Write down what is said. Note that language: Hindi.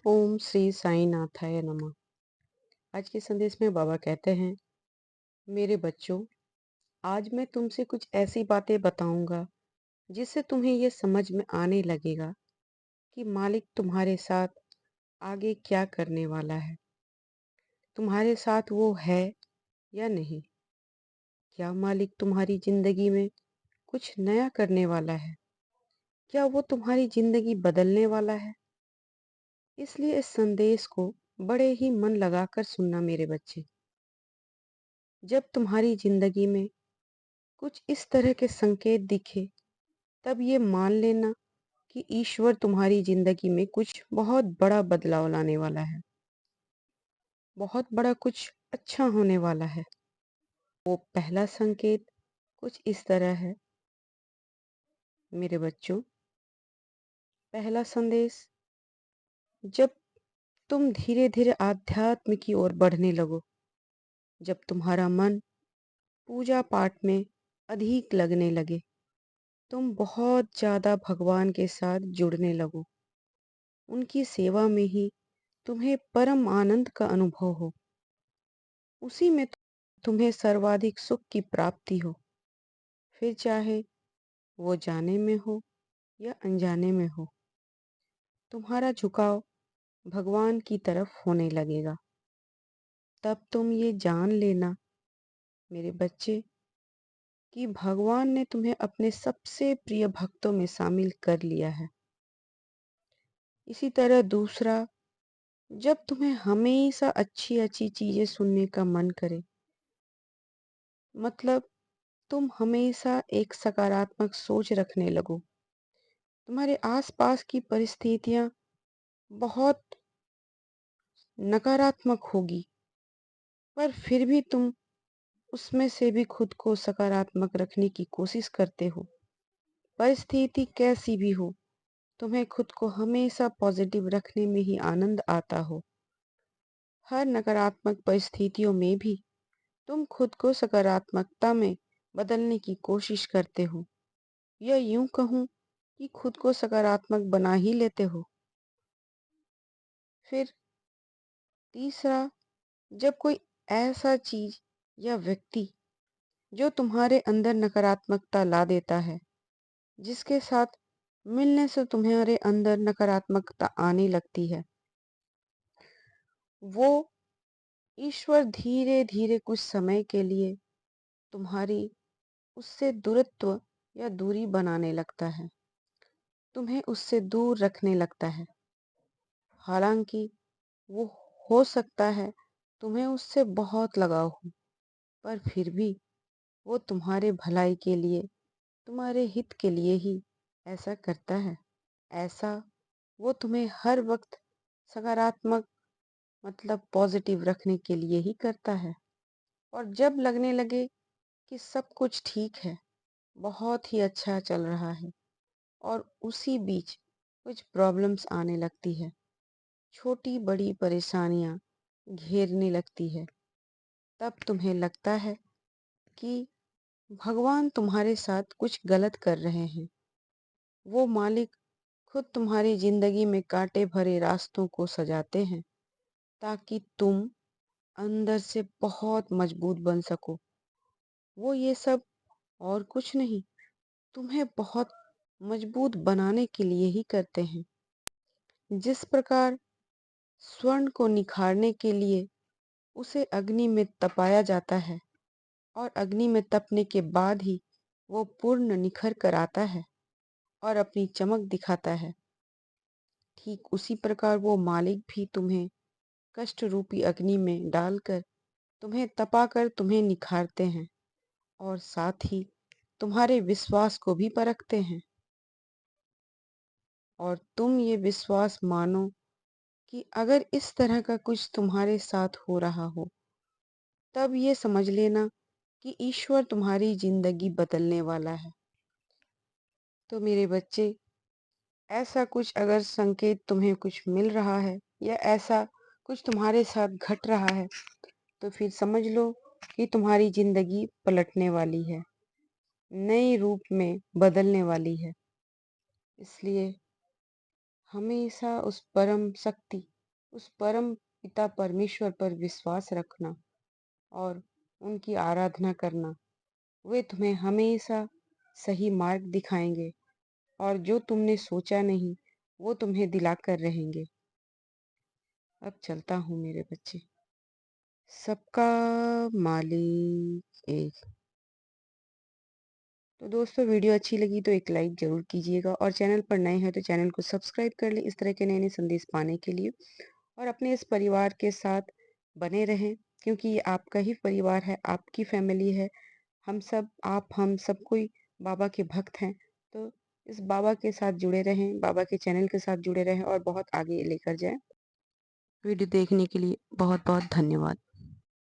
ओम श्री साईं नाथाय नमः। आज के संदेश में बाबा कहते हैं, मेरे बच्चों, आज मैं तुमसे कुछ ऐसी बातें बताऊंगा जिससे तुम्हें ये समझ में आने लगेगा कि मालिक तुम्हारे साथ आगे क्या करने वाला है। तुम्हारे साथ वो है या नहीं? क्या मालिक तुम्हारी जिंदगी में कुछ नया करने वाला है? क्या वो तुम्हारी जिंदगी बदलने वाला है? इसलिए इस संदेश को बड़े ही मन लगाकर सुनना मेरे बच्चे। जब तुम्हारी जिंदगी में कुछ इस तरह के संकेत दिखे, तब ये मान लेना कि ईश्वर तुम्हारी जिंदगी में कुछ बहुत बड़ा बदलाव लाने वाला है। बहुत बड़ा कुछ अच्छा होने वाला है। वो पहला संकेत कुछ इस तरह है, मेरे बच्चों। पहला संदेश, जब तुम धीरे धीरे आध्यात्म की ओर बढ़ने लगो, जब तुम्हारा मन पूजा पाठ में अधिक लगने लगे, तुम बहुत ज्यादा भगवान के साथ जुड़ने लगो, उनकी सेवा में ही तुम्हें परम आनंद का अनुभव हो, उसी में तुम्हें सर्वाधिक सुख की प्राप्ति हो, फिर चाहे वो जाने में हो या अनजाने में हो। तुम्हारा झुकाव भगवान की तरफ होने लगेगा। तब तुम ये जान लेना मेरे बच्चे कि भगवान ने तुम्हें अपने सबसे प्रिय भक्तों में शामिल कर लिया है। इसी तरह दूसरा, जब तुम्हें हमेशा अच्छी अच्छी चीजें सुनने का मन करे, मतलब तुम हमेशा एक सकारात्मक सोच रखने लगो, तुम्हारे आसपास की परिस्थितियां बहुत नकारात्मक होगी, पर फिर भी तुम उसमें से भी खुद को सकारात्मक रखने की कोशिश करते हो। परिस्थिति कैसी भी हो, तुम्हें खुद को हमेशा पॉजिटिव रखने में ही आनंद आता हो। हर नकारात्मक परिस्थितियों में भी तुम खुद को सकारात्मकता में बदलने की कोशिश करते हो, या यूं कहूं कि खुद को सकारात्मक बना ही लेते हो। फिर तीसरा, जब कोई ऐसा चीज या व्यक्ति जो तुम्हारे अंदर नकारात्मकता ला देता है, जिसके साथ मिलने से तुम्हारे अंदर नकारात्मकता आने लगती है, वो ईश्वर धीरे धीरे कुछ समय के लिए तुम्हारी उससे दूरत्व या दूरी बनाने लगता है, तुम्हें उससे दूर रखने लगता है। हालांकि वो हो सकता है तुम्हें उससे बहुत लगाव हो, पर फिर भी वो तुम्हारे भलाई के लिए, तुम्हारे हित के लिए ही ऐसा करता है। ऐसा वो तुम्हें हर वक्त सकारात्मक, मतलब पॉजिटिव रखने के लिए ही करता है। और जब लगने लगे कि सब कुछ ठीक है, बहुत ही अच्छा चल रहा है, और उसी बीच कुछ प्रॉब्लम्स आने लगती है, छोटी बड़ी परेशानियां घेरने लगती है, तब तुम्हें लगता है कि भगवान तुम्हारे साथ कुछ गलत कर रहे हैं। वो मालिक खुद तुम्हारी जिंदगी में कांटे भरे रास्तों को सजाते हैं, ताकि तुम अंदर से बहुत मजबूत बन सको। वो ये सब और कुछ नहीं, तुम्हें बहुत मजबूत बनाने के लिए ही करते हैं। जिस प्रकार स्वर्ण को निखारने के लिए उसे अग्नि में तपाया जाता है, और अग्नि में तपने के बाद ही वो पूर्ण निखर कर आता है और अपनी चमक दिखाता है, ठीक उसी प्रकार वो मालिक भी तुम्हें कष्ट रूपी अग्नि में डालकर, तुम्हें तपाकर तुम्हें निखारते हैं, और साथ ही तुम्हारे विश्वास को भी परखते हैं। और तुम ये विश्वास मानो कि अगर इस तरह का कुछ तुम्हारे साथ हो रहा हो, तब ये समझ लेना कि ईश्वर तुम्हारी जिंदगी बदलने वाला है। तो मेरे बच्चे, ऐसा कुछ अगर संकेत तुम्हें कुछ मिल रहा है, या ऐसा कुछ तुम्हारे साथ घट रहा है, तो फिर समझ लो कि तुम्हारी जिंदगी पलटने वाली है, नए रूप में बदलने वाली है। इसलिए हमेशा उस परम शक्ति उस परम पिता परमेश्वर पर विश्वास रखना और उनकी आराधना करना। वे तुम्हें हमेशा सही मार्ग दिखाएंगे और जो तुमने सोचा नहीं वो तुम्हें दिलाकर रहेंगे। अब चलता हूँ मेरे बच्चे। सबका मालिक एक। तो दोस्तों, वीडियो अच्छी लगी तो एक लाइक ज़रूर कीजिएगा और चैनल पर नए हैं तो चैनल को सब्सक्राइब कर लें इस तरह के नए नए संदेश पाने के लिए। और अपने इस परिवार के साथ बने रहें, क्योंकि ये आपका ही परिवार है, आपकी फैमिली है। हम सब, हम सब कोई बाबा के भक्त हैं। तो इस बाबा के साथ जुड़े रहें, बाबा के चैनल के साथ जुड़े रहें और बहुत आगे लेकर जाएं। वीडियो देखने के लिए बहुत बहुत धन्यवाद।